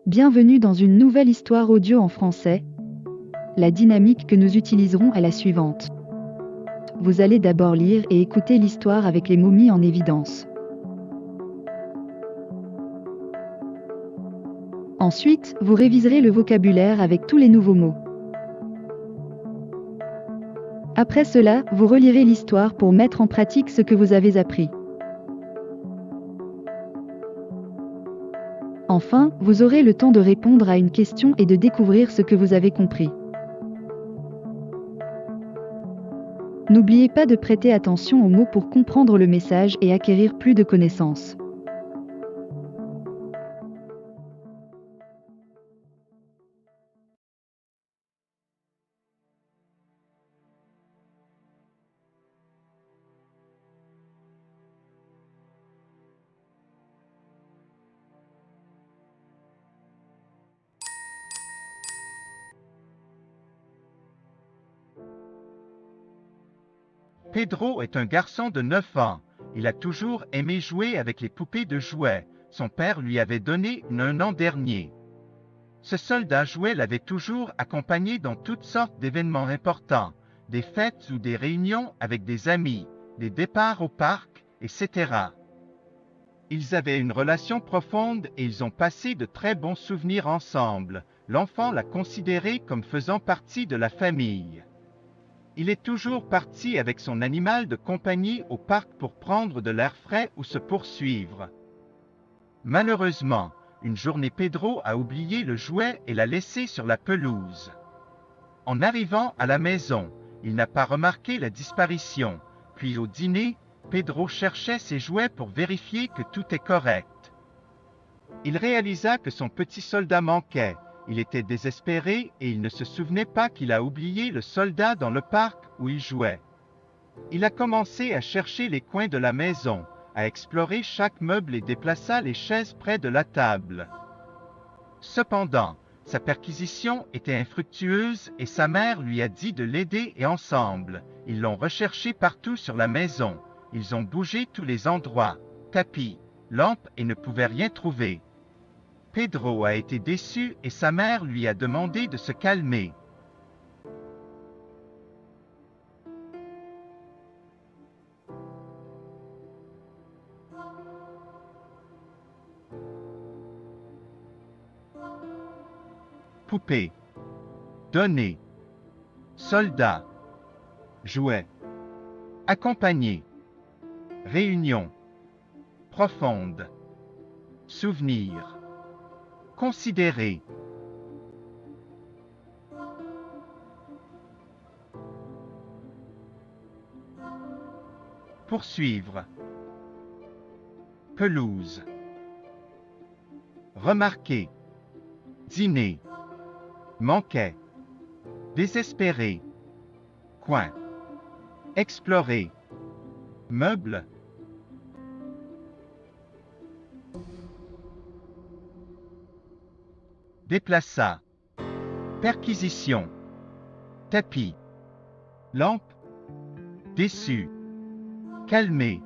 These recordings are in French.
Bienvenue dans une nouvelle histoire audio en français. La dynamique que nous utiliserons est la suivante. Vous allez d'abord lire et écouter l'histoire avec les mots mis en évidence. Ensuite, vous réviserez le vocabulaire avec tous les nouveaux mots. Après cela, vous relirez l'histoire pour mettre en pratique ce que vous avez appris. Enfin, vous aurez le temps de répondre à une question et de découvrir ce que vous avez compris. N'oubliez pas de prêter attention aux mots pour comprendre le message et acquérir plus de connaissances. Pedro est un garçon de 9 ans. Il a toujours aimé jouer avec les poupées de jouets. Son père lui avait donné une un an dernier. Ce soldat jouet l'avait toujours accompagné dans toutes sortes d'événements importants, des fêtes ou des réunions avec des amis, des départs au parc, etc. Ils avaient une relation profonde et ils ont passé de très bons souvenirs ensemble. L'enfant l'a considéré comme faisant partie de la famille. Il est toujours parti avec son animal de compagnie au parc pour prendre de l'air frais ou se poursuivre. Malheureusement, une journée Pedro a oublié le jouet et l'a laissé sur la pelouse. En arrivant à la maison, il n'a pas remarqué la disparition, puis au dîner, Pedro cherchait ses jouets pour vérifier que tout est correct. Il réalisa que son petit soldat manquait. Il était désespéré et il ne se souvenait pas qu'il a oublié le soldat dans le parc où il jouait. Il a commencé à chercher les coins de la maison, à explorer chaque meuble et déplaça les chaises près de la table. Cependant, sa perquisition était infructueuse et sa mère lui a dit de l'aider et ensemble, ils l'ont recherché partout sur la maison. Ils ont bougé tous les endroits, tapis, lampes et ne pouvaient rien trouver. Pedro a été déçu et sa mère lui a demandé de se calmer. Poupée, donner, soldat, jouet, accompagner, réunion, profonde, souvenir. Considérer. Poursuivre. Pelouse. Remarquer. Dîner. Manquait. Désespéré. Coin. Explorer. Meuble. Déplaça. Perquisition. Tapis. Lampe. Déçu. Calmer.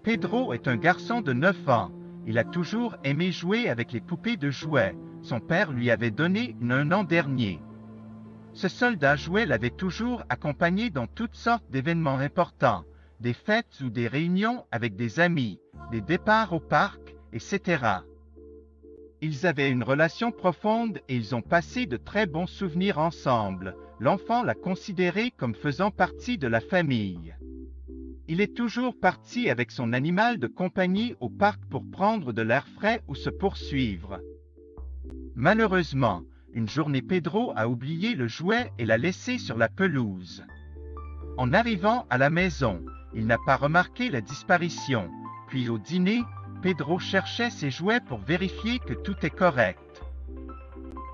Pedro est un garçon de 9 ans. Il a toujours aimé jouer avec les poupées de jouets. Son père lui avait donné une un an dernier. Ce soldat jouet l'avait toujours accompagné dans toutes sortes d'événements importants, des fêtes ou des réunions avec des amis, des départs au parc, etc. Ils avaient une relation profonde et ils ont passé de très bons souvenirs ensemble. L'enfant l'a considéré comme faisant partie de la famille. Il est toujours parti avec son animal de compagnie au parc pour prendre de l'air frais ou se poursuivre. Malheureusement, une journée Pedro a oublié le jouet et l'a laissé sur la pelouse. En arrivant à la maison, il n'a pas remarqué la disparition, puis au dîner, Pedro cherchait ses jouets pour vérifier que tout est correct.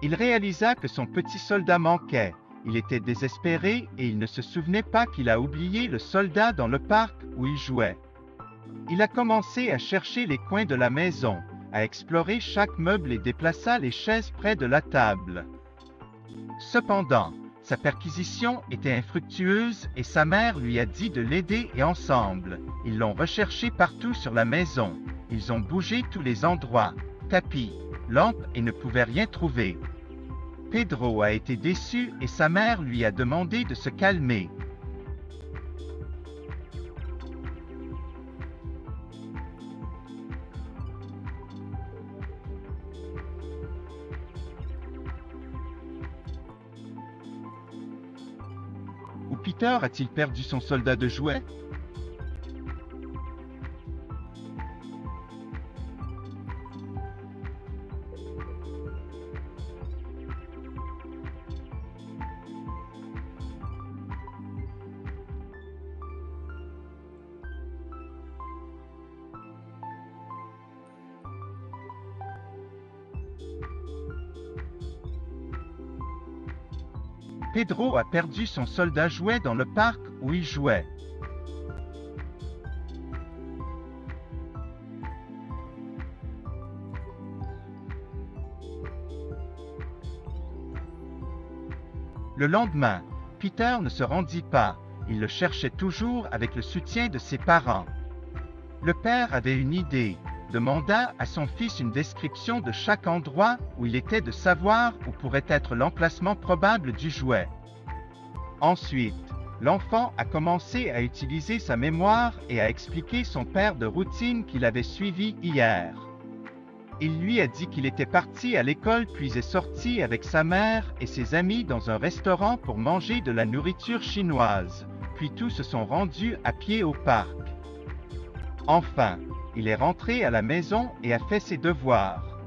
Il réalisa que son petit soldat manquait. Il était désespéré et il ne se souvenait pas qu'il a oublié le soldat dans le parc où il jouait. Il a commencé à chercher les coins de la maison, à explorer chaque meuble et déplaça les chaises près de la table. Cependant, sa perquisition était infructueuse et sa mère lui a dit de l'aider et ensemble, ils l'ont recherché partout sur la maison. Ils ont bougé tous les endroits, tapis, lampes et ne pouvaient rien trouver. Pedro a été déçu et sa mère lui a demandé de se calmer. Où Peter a-t-il perdu son soldat de jouet? Pedro a perdu son soldat jouet dans le parc où il jouait. Le lendemain, Peter ne se rendit pas, il le cherchait toujours avec le soutien de ses parents. Le père avait une idée, demanda à son fils une description de chaque endroit où il était de savoir où pourrait être l'emplacement probable du jouet. Ensuite, l'enfant a commencé à utiliser sa mémoire et à expliquer son père de routine qu'il avait suivi hier. Il lui a dit qu'il était parti à l'école puis est sorti avec sa mère et ses amis dans un restaurant pour manger de la nourriture chinoise, puis tous se sont rendus à pied au parc. Enfin, il est rentré à la maison et a fait ses devoirs.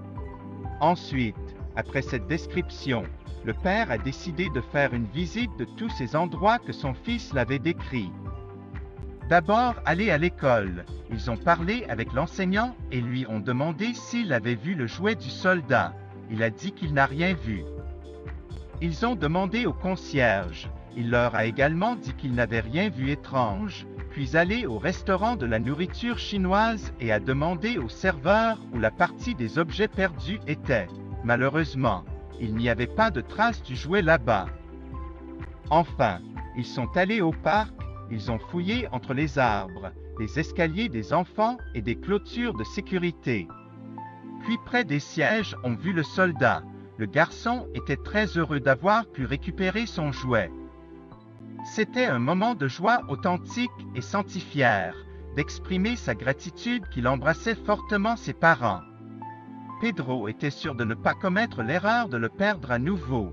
Ensuite, après cette description, le père a décidé de faire une visite de tous ces endroits que son fils l'avait décrits. D'abord aller à l'école, ils ont parlé avec l'enseignant et lui ont demandé s'il avait vu le jouet du soldat. Il a dit qu'il n'a rien vu. Ils ont demandé au concierge. Il leur a également dit qu'il n'avait rien vu étrange, puis allé au restaurant de la nourriture chinoise et a demandé au serveur où la partie des objets perdus était. Malheureusement, il n'y avait pas de traces du jouet là-bas. Enfin, ils sont allés au parc, ils ont fouillé entre les arbres, les escaliers des enfants et des clôtures de sécurité. Puis près des sièges, on vu le soldat. Le garçon était très heureux d'avoir pu récupérer son jouet. C'était un moment de joie authentique et senti fier d'exprimer sa gratitude qu'il embrassait fortement ses parents. Pedro était sûr de ne pas commettre l'erreur de le perdre à nouveau.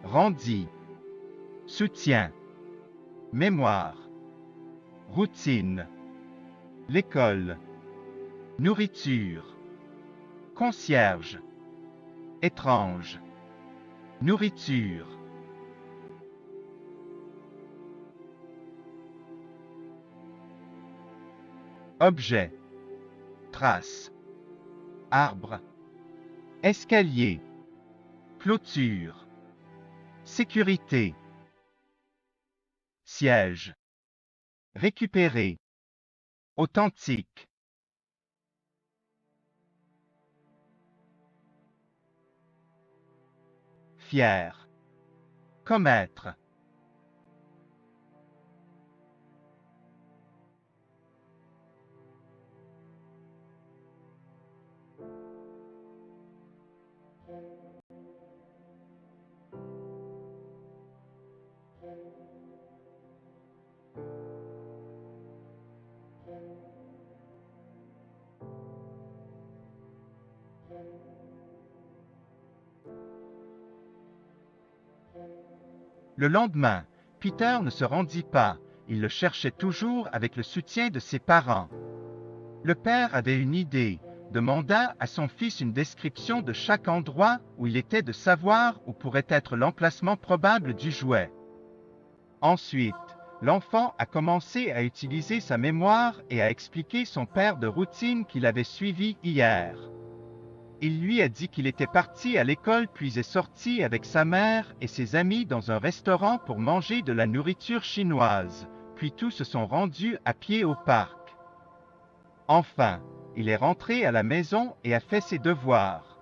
Rendit, soutien, mémoire, routine, l'école, nourriture, concierge, étrange, nourriture. Objet, trace, arbre, escalier, clôture, sécurité, siège, récupérer, authentique. Fier, commettre. Le lendemain, Peter ne se rendit pas, il le cherchait toujours avec le soutien de ses parents. Le père avait une idée, demanda à son fils une description de chaque endroit où il était de savoir où pourrait être l'emplacement probable du jouet. Ensuite, L'enfant a commencé à utiliser sa mémoire et à expliquer son père de routine qu'il avait suivi hier. Il lui a dit qu'il était parti à l'école puis est sorti avec sa mère et ses amis dans un restaurant pour manger de la nourriture chinoise, puis tous se sont rendus à pied au parc. Enfin, il est rentré à la maison et a fait ses devoirs.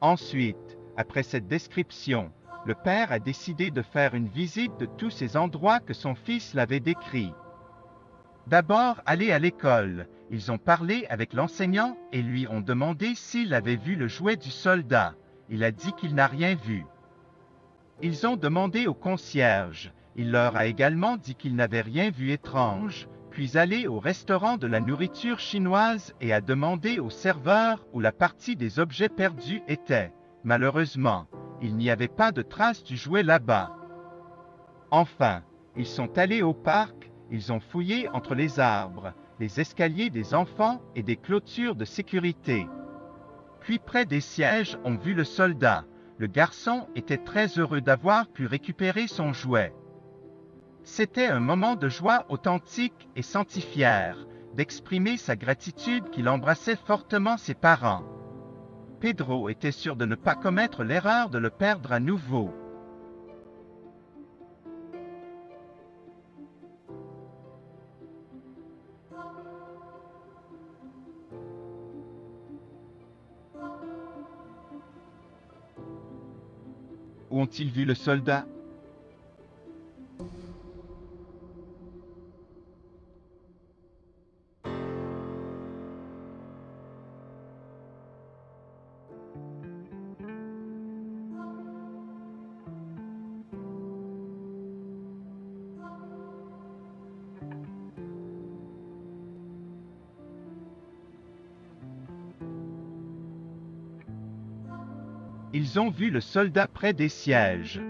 Ensuite, après cette description, le père a décidé de faire une visite de tous ces endroits que son fils l'avait décrits. D'abord aller à l'école, ils ont parlé avec l'enseignant et lui ont demandé s'il avait vu le jouet du soldat. Il a dit qu'il n'a rien vu. Ils ont demandé au concierge. Il leur a également dit qu'il n'avait rien vu étrange, puis allé au restaurant de la nourriture chinoise et a demandé au serveur où la partie des objets perdus était. Malheureusement, il n'y avait pas de trace du jouet là-bas. Enfin, ils sont allés au parc, ils ont fouillé entre les arbres, les escaliers des enfants et des clôtures de sécurité. Puis près des sièges, on vu le soldat. Le garçon était très heureux d'avoir pu récupérer son jouet. C'était un moment de joie authentique et senti fier d'exprimer sa gratitude qu'il embrassait fortement ses parents. Pedro était sûr de ne pas commettre l'erreur de le perdre à nouveau. Où ont-ils vu le soldat? Ils ont vu le soldat près des sièges.